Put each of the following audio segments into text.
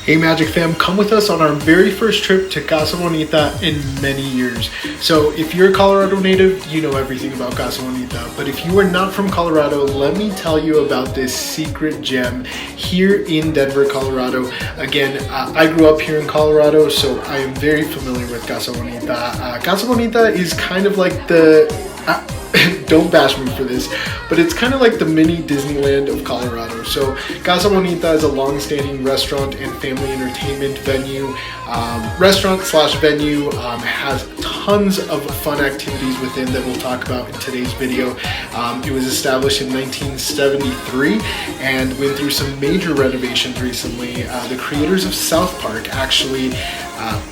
Hey Magic Fam, come with us on our very first trip to Casa Bonita in many years. So if you're a Colorado native, you know everything about Casa Bonita. But if you are not from Colorado, let me tell you about this secret gem here in Denver, Colorado. Again, I grew up here in Colorado, so I am very familiar with Casa Bonita. Casa Bonita is kind of like the... don't bash me for this, but it's kind of like the mini Disneyland of Colorado. So Casa Bonita is a long-standing restaurant and family entertainment venue. Restaurant/venue has tons of fun activities within that we'll talk about in today's video. It was established in 1973 and went through some major renovations recently. The creators of South Park actually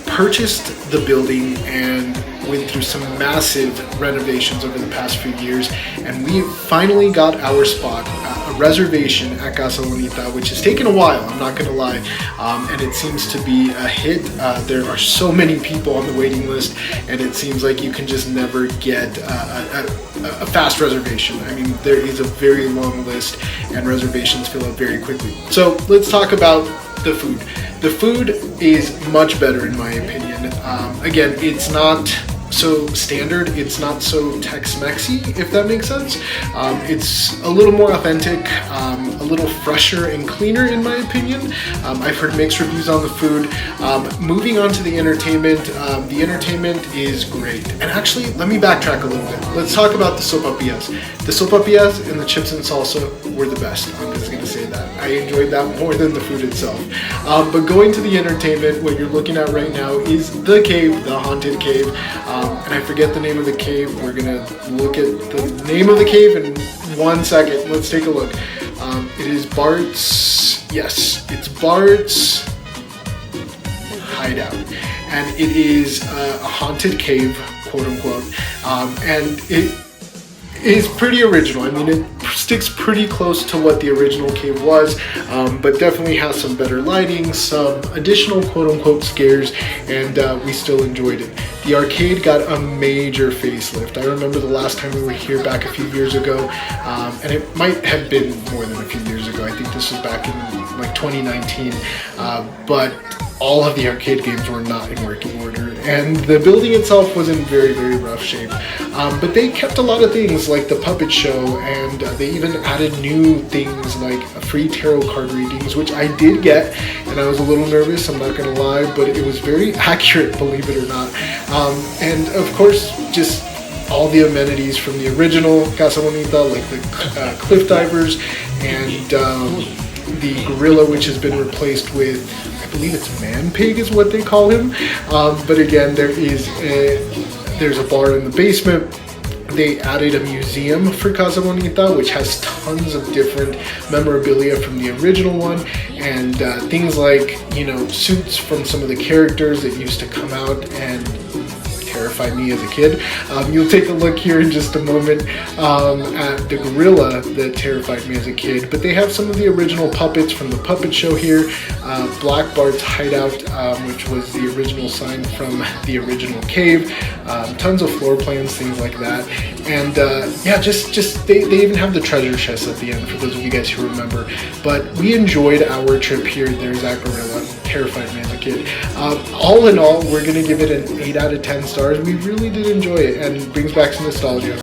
purchased the building and went through some massive renovations over the past few years, and we finally got our spot, a reservation at Casa Bonita, which has taken a while, I'm not gonna lie, and it seems to be a hit. There are so many people on the waiting list, and it seems like you can just never get a fast reservation. I mean, there is a very long list, and reservations fill up very quickly. So let's talk about the food. The food is much better in my opinion. Again, it's not so standard, it's not so Tex-Mexy, if that makes sense. It's a little more authentic, a little fresher and cleaner in my opinion. I've heard mixed reviews on the food. Moving on to the entertainment is great. And actually, let me backtrack a little bit. Let's talk about the sopapillas. The sopapillas and the chips and salsa were the best. I'm just gonna say that. I enjoyed that more than the food itself. But going to the entertainment, what you're looking at right now is the cave, the haunted cave. And I forget the name of the cave. We're gonna look at the name of the cave in 1 second. Let's take a look. It is Bart's, yes, it's Bart's hideout. And it is a haunted cave, quote unquote. And it is pretty original. I mean, it sticks pretty close to what the original cave was, but definitely has some better lighting, some additional quote-unquote scares, and we still enjoyed it. The arcade got a major facelift. I remember the last time we were here back a few years ago, and it might have been more than a few years ago. I think this was back in like 2019, but all of the arcade games were not in working order, and the building itself was in very, very rough shape. But they kept a lot of things like the puppet show, and they even added new things like free tarot card readings, which I did get, and I was a little nervous, I'm not gonna lie, but it was very accurate, believe it or not. And of course, just all the amenities from the original Casa Bonita, like the cliff divers and the gorilla, which has been replaced with, I believe it's Man Pig is what they call him. But again, there's a bar in the basement. They added a museum for Casa Bonita, which has tons of different memorabilia from the original one, and things like, you know, suits from some of the characters that used to come out and terrified me as a kid. You'll take a look here in just a moment at the gorilla that terrified me as a kid, but they have some of the original puppets from the puppet show here. Black Bart's hideout, which was the original sign from the original cave. Tons of floor plans, things like that. And yeah, just they even have the treasure chest at the end for those of you guys who remember. But we enjoyed our trip here. There's that gorilla, terrified me as a kid. All in all, we're gonna give it an 8 out of 10 stars. We really did enjoy it, and it brings back some nostalgia.